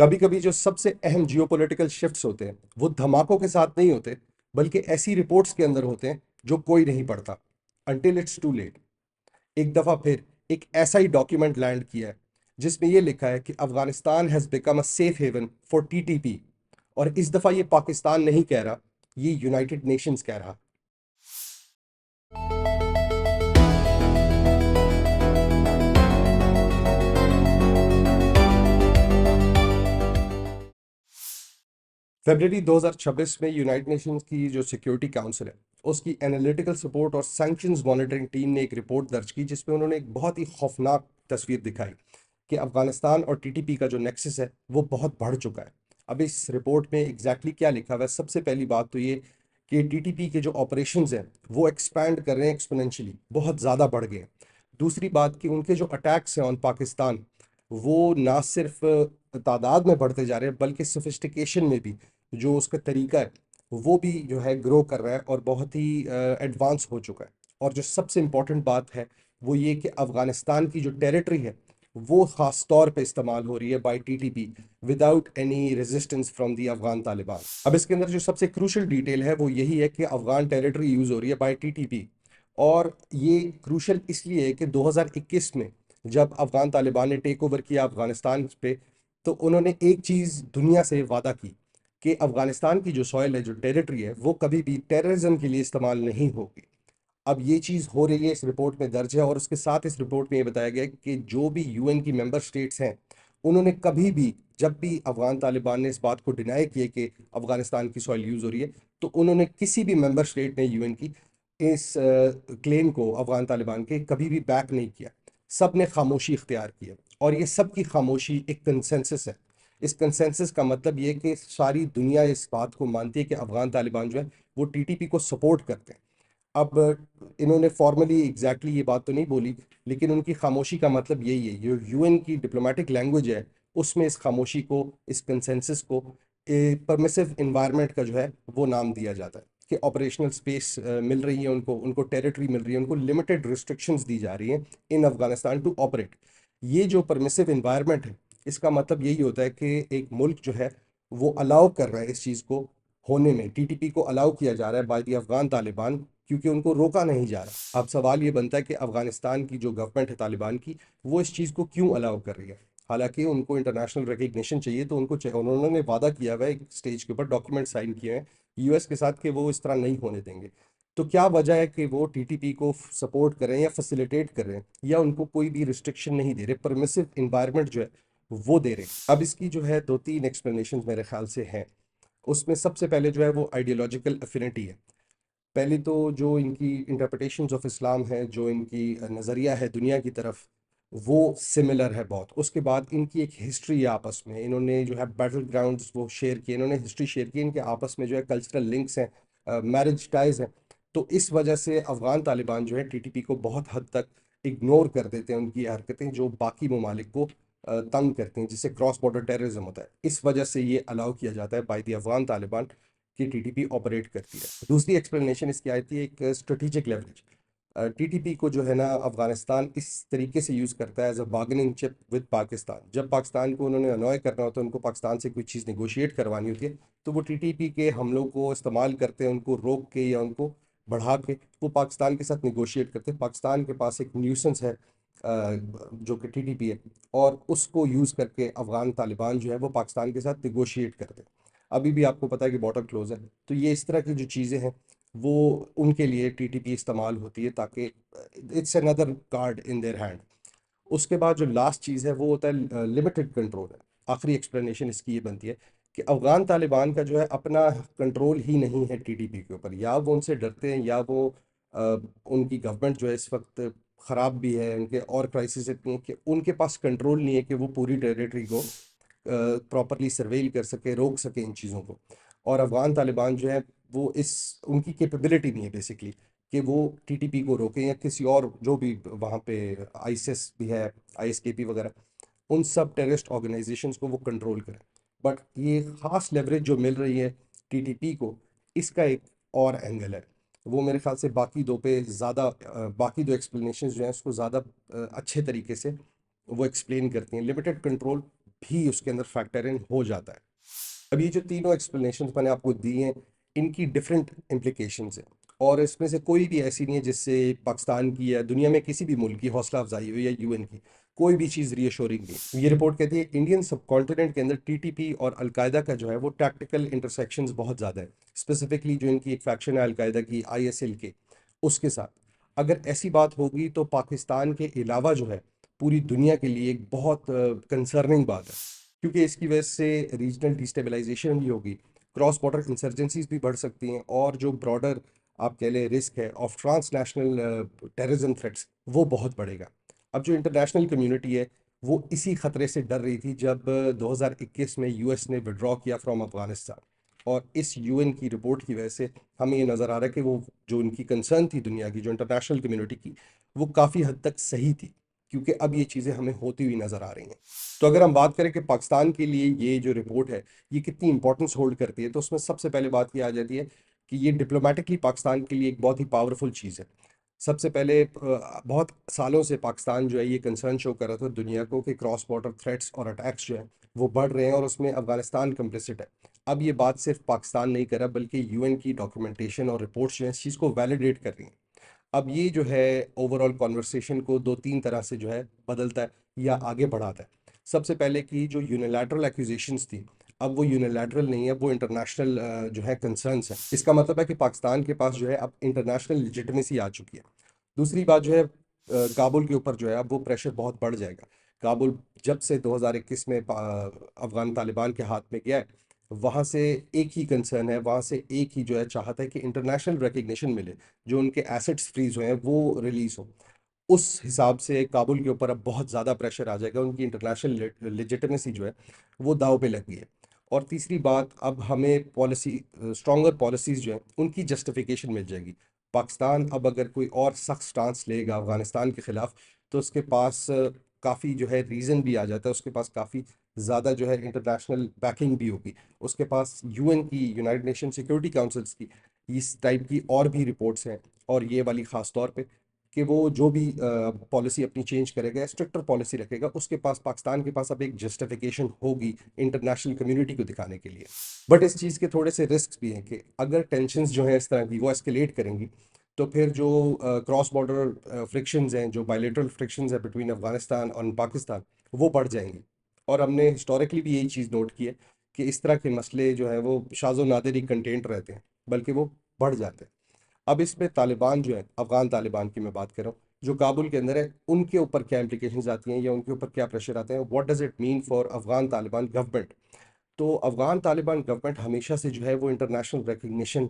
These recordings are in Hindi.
कभी कभी जो सबसे अहम जियोपॉलिटिकल शिफ्ट्स होते हैं वो धमाकों के साथ नहीं होते, बल्कि ऐसी रिपोर्ट्स के अंदर होते हैं जो कोई नहीं पढ़ता अंटिल इट्स टू लेट। एक दफा फिर एक ऐसा ही डॉक्यूमेंट लैंड किया है जिसमें यह लिखा है कि Afghanistan has become a safe haven for TTP. और इस दफा ये पाकिस्तान नहीं कह रहा, ये यूनाइटेड नेशंस कह रहा। फरवरी 2026 में यूनाइटेड नेशंस की जो सिक्योरिटी काउंसिल है उसकी एनालिटिकल सपोर्ट और सैंक्शंस मॉनिटरिंग टीम ने एक रिपोर्ट दर्ज की जिसमें उन्होंने एक बहुत ही खौफनाक तस्वीर दिखाई कि अफगानिस्तान और टीटीपी का जो नेक्सस है वो बहुत बढ़ चुका है। अब इस रिपोर्ट में एग्जैक्टली क्या लिखा हुआ है? सबसे पहली बात तो ये कि टीटीपी के जो ऑपरेशंस हैं वो एक्सपैंड कर रहे हैं एक्सपोनेंशियली, बहुत ज़्यादा बढ़ गए हैं। दूसरी बात कि उनके जो अटैक्स हैं ऑन पाकिस्तान वो ना सिर्फ तादाद में बढ़ते जा रहे हैं बल्कि सोफिस्टिकेशन में भी जो उसका तरीका है वो भी जो है ग्रो कर रहा है और बहुत ही एडवांस हो चुका है। और जो सबसे इम्पोर्टेंट बात है वो ये कि अफगानिस्तान की जो टेरिटरी है वो ख़ास तौर पे इस्तेमाल हो रही है by TTP without any resistance from the Afghan Taliban. अब इसके अंदर जो सबसे क्रूशल डिटेल है वो यही है कि अफगान टेरिटरी यूज़ हो रही है बाय टीटीपी। और ये क्रूशल इसलिए है कि 2021 में जब अफगान तालिबान ने टेक ओवर किया अफगानिस्तान पे, तो उन्होंने एक चीज़ दुनिया से वादा की कि अफगानिस्तान की जो सॉइल है, जो टेरिटरी है, वो कभी भी टेररिज्म के लिए इस्तेमाल नहीं होगी। अब ये चीज़ हो रही है, इस रिपोर्ट में दर्ज है। और उसके साथ इस रिपोर्ट में ये बताया गया है कि जो भी यूएन की मेंबर स्टेट्स हैं उन्होंने कभी भी, जब भी अफगान तालिबान ने इस बात को डिनाई किया कि अफगानिस्तान की सॉइल यूज़ हो रही है, तो उन्होंने किसी भी मेंबर स्टेट ने यूएन की इस क्लेम को अफगान तालिबान के कभी भी बैक नहीं किया। सब ने खामोशी इख्तियार की है और ये सब की खामोशी एक कंसेंसस है। इस कंसेंसस का मतलब ये कि सारी दुनिया इस बात को मानती है कि अफगान तालिबान जो है वो टीटीपी को सपोर्ट करते हैं। अब इन्होंने फॉर्मली एग्जैक्टली ये बात तो नहीं बोली, लेकिन उनकी खामोशी का मतलब यही है। जो यूएन की डिप्लोमेटिक लैंग्वेज है उसमें इस खामोशी को, इस कंसेंसस को परमिसिव इन्वायरमेंट का जो है वो नाम दिया जाता है कि ऑपरेशनल स्पेस मिल रही है उनको, उनको टेरिटरी मिल रही है, उनको लिमिटेड रिस्ट्रिक्शंस दी जा रही हैं इन अफगानिस्तान टू ऑपरेट। ये जो परमिसिव इन्वायरमेंट है इसका मतलब यही होता है कि एक मुल्क जो है वो अलाउ कर रहा है इस चीज़ को होने में, टीटीपी को अलाउ किया जा रहा है बाय दी अफगान तालिबान, क्योंकि उनको रोका नहीं जा रहा। अब सवाल ये बनता है कि अफगानिस्तान की जो गवर्नमेंट है तालिबान की, वो इस चीज़ को क्यों अलाउ कर रही है? हालांकि उनको इंटरनेशनल रिकग्निशन चाहिए, तो उनको उन्होंने वादा किया हुआ है एक स्टेज के ऊपर, डॉक्यूमेंट साइन किए हैं यूएस के साथ कि वो इस तरह नहीं होने देंगे। तो क्या वजह है कि वो टीटीपी को सपोर्ट कर रहे हैं या फैसिलिटेट कर रहे हैं, या उनको कोई भी रिस्ट्रिक्शन नहीं दे रहे, परमिसिव इन्वायरमेंट जो है वो दे रहे हैं? अब इसकी जो है दो तीन एक्सप्लेनेशन मेरे ख्याल से हैं। उसमें सबसे पहले जो है वो आइडियोलॉजिकल अफिनिटी है। पहली तो जो इनकी इंटरप्रिटेशंस ऑफ इस्लाम है, जो इनकी नज़रिया है दुनिया की तरफ, वो सिमिलर है बहुत। उसके बाद इनकी एक हिस्ट्री है आपस में, इन्होंने जो है बैटल ग्राउंड्स वो शेयर किए, इन्होंने हिस्ट्री शेयर की, इनके आपस में जो है कल्चरल लिंक्स हैं, मैरिज टाइज हैं। तो इस वजह से अफ़गान तालिबान जो है टीटीपी को बहुत हद तक इग्नोर कर देते हैं, उनकी हरकतें जो बाकी ममालिक को तंग करती हैं, जिससे क्रॉस बॉर्डर टेररिज्म होता है। इस वजह से ये अलाउ किया जाता है बाय द अफ़गान तालिबान कि टीटीपी ऑपरेट करती है। दूसरी एक्सप्लेनेशन इसकी आई थी एक स्ट्रेटेजिक लेवरेज। टीटीपी को जो है ना अफगानिस्तान इस तरीके से यूज़ करता है as a bargaining chip with Pakistan. जब पाकिस्तान को उन्होंने अनॉय करना होता है, उनको पाकिस्तान से कोई चीज़ निगोशिएट करवानी होती है, तो वो टीटीपी के हमलों को इस्तेमाल करते हैं, उनको रोक के या उनको बढ़ा के वो पाकिस्तान के साथ निगोशिएट करते हैं। पाकिस्तान के पास एक न्यूसेंस है जो कि टीटीपी है, और उसको यूज़ करके अफगान तालिबान जो है वो पाकिस्तान के साथ निगोशिएट करते हैं। अभी भी आपको पता है कि बॉर्डर क्लोज है, तो ये इस तरह की जो चीज़ें हैं वो उनके लिए टीटीपी इस्तेमाल होती है, ताकि it's another card in their hand. उसके बाद जो लास्ट चीज़ है वो होता है लिमिटेड कंट्रोल है। आखिरी एक्सप्लेनेशन इसकी ये बनती है कि अफ़गान तालिबान का जो है अपना कंट्रोल ही नहीं है टीटीपी के ऊपर, या वो उनसे डरते हैं, या वो अ, उनकी गवर्नमेंट जो है इस वक्त ख़राब भी है, उनके और क्राइसिस इतनी है कि उनके पास कंट्रोल नहीं है कि वो पूरी टेरिटरी को प्रॉपरली सर्वेल कर सके, रोक सके इन चीज़ों को। और अफ़गान तालिबान जो है वो इस उनकी कैपेबिलिटी नहीं है बेसिकली कि वो टीटीपी को रोकें, या किसी और जो भी वहाँ पे आईएसएस भी है, आईएसकेपी वगैरह, उन सब टेररिस्ट ऑर्गेनाइजेशंस को वो कंट्रोल करें। बट ये ख़ास लेवरेज जो मिल रही है टीटीपी को, इसका एक और एंगल है। वो मेरे ख्याल से बाकी दो पे ज़्यादा, बाकी दो एक्सप्लेनेशंस जो हैं उसको ज़्यादा अच्छे तरीके से वो एक्सप्लेन करती हैं। लिमिटेड कंट्रोल भी उसके अंदर फैक्टर इन हो जाता है। अब ये जो तीनों एक्सप्लेनेशन मैंने आपको दी हैं, इनकी डिफरेंट इम्प्लीकेशंस हैं, और इसमें से कोई भी ऐसी नहीं है जिससे पाकिस्तान की या दुनिया में किसी भी मुल्क की हौसला अफजाई हो या यूएन की कोई भी चीज़ रीअश्योरिंग नहीं। ये रिपोर्ट कहती है इंडियन सब कॉन्टिनेंट के अंदर टीटीपी और अलकायदा का जो है वो टैक्टिकल इंटरसेक्शंस बहुत ज़्यादा है, स्पेसिफिकली जो इनकी एक फैक्शन है अलकायदा की आईएसएल के, उसके साथ अगर ऐसी बात होगी तो पाकिस्तान के अलावा जो है पूरी दुनिया के लिए एक बहुत कंसर्निंग बात है, क्योंकि इसकी वजह से रीजनल डिस्टेबलाइजेशन भी होगी, क्रॉस बॉर्डर इंसर्जेंसीज भी बढ़ सकती हैं, और जो ब्रॉडर आप कह लें रिस्क है ऑफ ट्रांसनेशनल टेररिज्म थ्रेट्स वो बहुत बढ़ेगा। अब जो इंटरनेशनल कम्युनिटी है वो इसी खतरे से डर रही थी जब 2021 में यूएस ने विड्रॉ किया फ्रॉम अफगानिस्तान, और इस यूएन की रिपोर्ट की वजह से हमें ये नज़र आ रहा है कि वो जो उनकी कंसर्न थी दुनिया की, जो इंटरनेशनल कम्युनिटी की, वो काफ़ी हद तक सही थी, क्योंकि अब ये चीज़ें हमें होती हुई नज़र आ रही हैं। तो अगर हम बात करें कि पाकिस्तान के लिए ये जो रिपोर्ट है ये कितनी इंपॉर्टेंस होल्ड करती है, तो उसमें सबसे पहले बात ये आ जाती है कि ये डिप्लोमेटिकली पाकिस्तान के लिए एक बहुत ही पावरफुल चीज़ है। सबसे पहले बहुत सालों से पाकिस्तान जो है ये कंसर्न शो कर रहा था दुनिया को कि क्रॉस बॉर्डर थ्रेट्स और अटैक्स जो है वो बढ़ रहे हैं, और उसमें अफगानिस्तान कंप्लिसिट है। अब ये बात सिर्फ पाकिस्तान नहीं कर रहा, बल्कि यूएन की डॉक्यूमेंटेशन और रिपोर्ट्स जो है इस चीज़ को वैलिडेट कर रही हैं। अब ये जो है ओवरऑल कॉन्वर्सेशन को दो तीन तरह से जो है बदलता है या आगे बढ़ाता है। सबसे पहले कि जो यूनिलैटरल एक्यूजेशंस थी, अब वो यूनिलैटरल नहीं है, वो इंटरनेशनल जो है कंसर्न्स हैं। इसका मतलब है कि पाकिस्तान के पास जो है अब इंटरनेशनल लेजिटिमेसी आ चुकी है। दूसरी बात जो है काबुल के ऊपर जो है अब वो प्रेशर बहुत बढ़ जाएगा। काबुल जब से 2021 में अफगान तालिबान के हाथ में गया है, वहाँ से एक ही कंसर्न है, वहाँ से एक ही जो है चाहता है कि इंटरनेशनल रिकग्निशन मिले, जो उनके एसेट्स फ्रीज हुए हैं वो रिलीज हो। उस हिसाब से काबुल के ऊपर अब बहुत ज़्यादा प्रेशर आ जाएगा, उनकी इंटरनेशनल लेजिटिमेसी जो है वो दाव पे लग गई है। और तीसरी बात, अब हमें पॉलिसी स्ट्रॉन्गर पॉलिसीज़ जो है उनकी जस्टिफिकेशन मिल जाएगी। पाकिस्तान अब अगर कोई और सख्त स्टांस लेगा अफगानिस्तान के ख़िलाफ़, तो उसके पास काफ़ी जो है रीज़न भी आ जाता है, उसके पास काफ़ी ज़्यादा जो है इंटरनेशनल बैकिंग भी होगी, उसके पास यूएन की, यूनाइटेड नेशन सिक्योरिटी काउंसिल्स की इस टाइप की और भी रिपोर्ट्स हैं, और ये वाली ख़ास तौर पे कि वो जो भी पॉलिसी अपनी चेंज करेगा, स्ट्रिक्टर पॉलिसी रखेगा, उसके पास, पाकिस्तान के पास अब एक जस्टिफिकेशन होगी इंटरनेशनल कम्युनिटी को दिखाने के लिए। बट इस चीज़ के थोड़े से रिस्क भी हैं कि अगर टेंशन्स जो है इस तरह की वो एस्केलेट करेंगी, तो फिर जो क्रॉस बॉर्डर फ्रिक्शंस हैं, जो बायलेटरल फ्रिक्शंस हैं बिटवीन अफगानिस्तान और पाकिस्तान, वो बढ़ जाएंगी। और हमने हिस्टोरिकली भी यही चीज़ नोट की है कि इस तरह के मसले जो है वो शाज़ो नादिर ही कंटेंट रहते हैं, बल्कि वो बढ़ जाते हैं। अब इसमें तालिबान जो है, अफगान तालिबान की मैं बात कर रहा हूँ, जो काबुल के अंदर है, उनके ऊपर क्या इंप्लीकेशंस आती हैं या उनके ऊपर क्या प्रेशर आते हैं, what does it mean for Afghan Taliban government. तो अफगान तालिबान गवर्नमेंट हमेशा से जो है वो इंटरनेशनल रिकग्निशन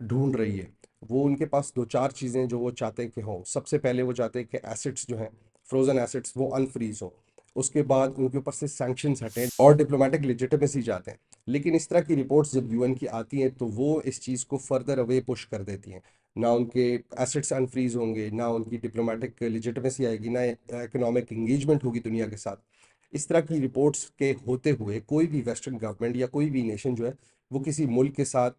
ढूंढ रही है। वो उनके पास दो चार चीज़ें जो वो चाहते हैं कि हों। सबसे पहले वो चाहते हैं कि एसेट्स जो हैं, फ्रोजन एसेट्स, वो अनफ्रीज हो। उसके बाद उनके ऊपर से सैंक्शंस हटें, और डिप्लोमेटिक लेजिटिमेसी चाहते हैं। लेकिन इस तरह की रिपोर्ट्स जब यूएन की आती हैं तो वो इस चीज़ को फर्दर अवे पुश कर देती हैं। ना उनके एसेट्स अनफ्रीज होंगे, ना उनकी डिप्लोमेटिक लेजिटिमेसी आएगी, ना इकोनॉमिक इंगेजमेंट होगी दुनिया के साथ। इस तरह की रिपोर्ट्स के होते हुए कोई भी वेस्टर्न गवर्नमेंट या कोई भी नेशन जो है वो किसी मुल्क के साथ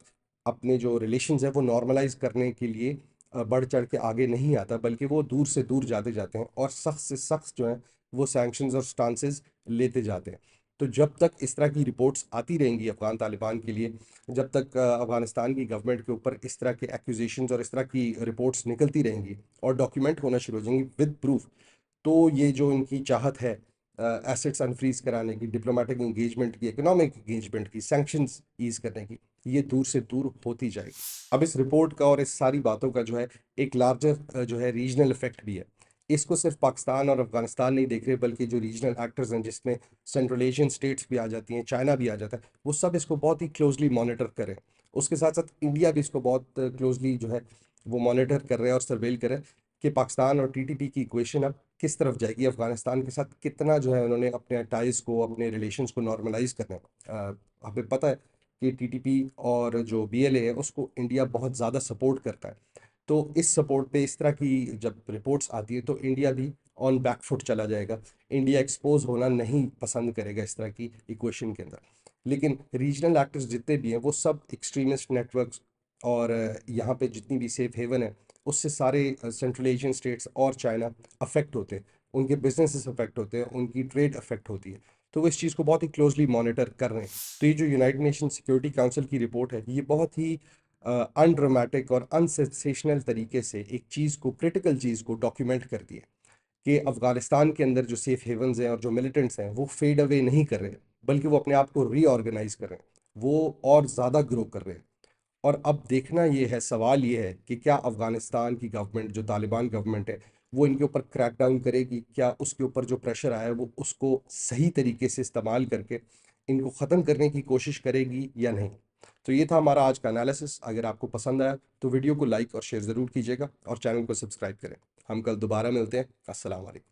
अपने जो रिलेशंस है वो नॉर्मलाइज करने के लिए बढ़ चढ़ के आगे नहीं आता, बल्कि वो दूर से दूर जाते जाते हैं और सख्त से सख्त जो है वो सैंक्शंस और स्टांसेस लेते जाते हैं। तो जब तक इस तरह की रिपोर्ट्स आती रहेंगी अफगान तालिबान के लिए, जब तक अफगानिस्तान की गवर्नमेंट के ऊपर इस तरह के एक्यूजेशंस और इस तरह की रिपोर्ट्स निकलती रहेंगी और डॉक्यूमेंट होना शुरू हो जाएंगी विद प्रूफ, तो ये जो इनकी चाहत है एसेट्स अनफ्रीज कराने की, डिप्लोमेटिक इंगेजमेंट की, इकोनॉमिक इंगेजमेंट की, सैंक्शंस ईज करने की, ये दूर से दूर होती जाएगी। अब इस रिपोर्ट का और इस सारी बातों का जो है एक लार्जर जो है रीजनल इफेक्ट भी है। इसको सिर्फ पाकिस्तान और अफगानिस्तान नहीं देख रहे, बल्कि जो रीजनल एक्टर्स हैं जिसमें सेंट्रल एशियन स्टेट्स भी आ जाती हैं, चाइना भी आ जाता है, वो सब इसको बहुत ही क्लोजली मॉनिटर करें। उसके साथ साथ इंडिया भी इसको बहुत क्लोजली जो है वो मॉनिटर कर रहे हैं और सर्वेल कर रहे हैं कि पाकिस्तान और टीटीपी की इक्वेशन अब किस तरफ जाएगी, अफगानिस्तान के साथ कितना जो है उन्होंने अपने टाइज को, अपने रिलेशंस को नॉर्मलाइज करना है। हमें पता है कि टीटीपी और जो बीएलए है उसको इंडिया बहुत ज़्यादा सपोर्ट करता है। तो इस सपोर्ट पे इस तरह की जब रिपोर्ट्स आती है तो इंडिया भी ऑन बैकफुट चला जाएगा। इंडिया एक्सपोज होना नहीं पसंद करेगा इस तरह की इक्वेशन के अंदर। लेकिन रीजनल एक्टर्स जितने भी हैं वो सब एक्सट्रीमिस्ट नेटवर्क्स, और यहाँ पे जितनी भी सेफ हेवन है उससे सारे सेंट्रल एशियन स्टेट्स और चाइना अफेक्ट होते हैं, उनके बिजनेसेस अफेक्ट होते हैं, उनकी ट्रेड अफेक्ट होती है। तो वो इस चीज़ को बहुत ही क्लोजली मॉनिटर कर रहे हैं। तो ये जो यूनाइटेड नेशन सिक्योरिटी काउंसिल की रिपोर्ट है, ये बहुत ही अनड्रामेटिक और अनसेंसेशनल तरीके से एक चीज़ को, क्रिटिकल चीज़ को डॉक्यूमेंट कर दिया कि अफगानिस्तान के अंदर जो सेफ हेवन्स हैं और जो मिलिटेंट्स हैं वो फेड अवे नहीं कर रहे, बल्कि वो अपने आप को रीऑर्गेनाइज कर रहे हैं, वो और ज़्यादा ग्रो कर रहे हैं। और अब देखना ये है, सवाल ये है कि क्या अफगानिस्तान की गवर्नमेंट, जो तालिबान गवर्नमेंट है, वो इनके ऊपर क्रैकडाउन करेगी? क्या उसके ऊपर जो प्रेशर आया है वो उसको सही तरीके से इस्तेमाल करके इनको ख़त्म करने की कोशिश करेगी या नहीं? तो ये था हमारा आज का एनालिसिस। अगर आपको पसंद आया तो वीडियो को लाइक और शेयर ज़रूर कीजिएगा और चैनल को सब्सक्राइब करें। हम कल दोबारा मिलते हैं। अस्सलाम वालेकुम।